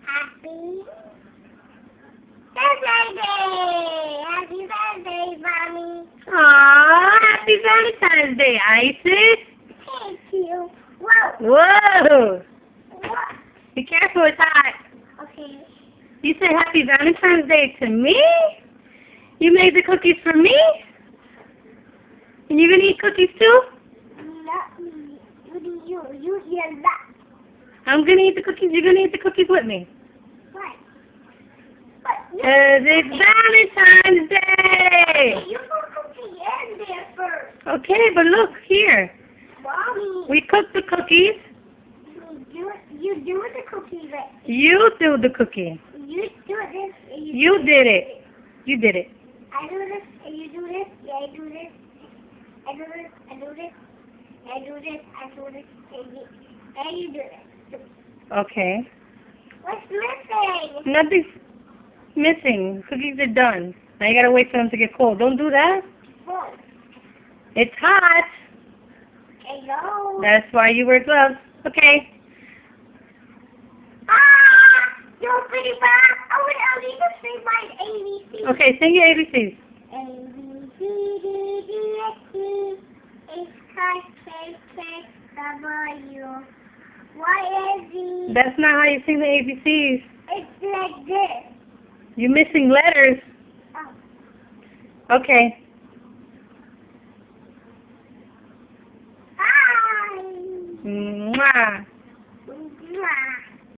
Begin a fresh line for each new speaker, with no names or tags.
Happy birthday! Happy birthday, Mommy!
Aww, happy Valentine's Day, Isis.
Thank you. Whoa!
Whoa!
What?
Be careful, it's hot.
Okay.
You said happy Valentine's Day to me? You made the cookies for me? And you gonna eat cookies too?
Not me. You eat a lot.
I'm gonna eat the cookies. You're gonna eat the cookies with me.
What? But
It's Valentine's Day!
you put cookie in there first.
Okay, but look here.
Mommy.
We cooked the cookies.
You do the cookie right.
You do the cookie.
You do this. And
You did it. You did it.
I do this, and you do this. Yeah, I do this. I do this. I do this. I do this. I do this. And you do this.
Okay.
What's missing?
Nothing's missing. Cookies are done. Now you gotta wait for them to get cold. Don't do that.
What?
It's hot.
Hello.
That's why you wear gloves. Okay.
You're pretty bad. I need to sing my ABC.
Okay, sing your ABCs.
A, B, C, D, D, F, G, H, I, K, K, W, Y, and Z.
That's not how you sing the ABCs.
It's like this.
You're missing letters.
Oh.
Okay.
Hi.
Mwah.
Mwah.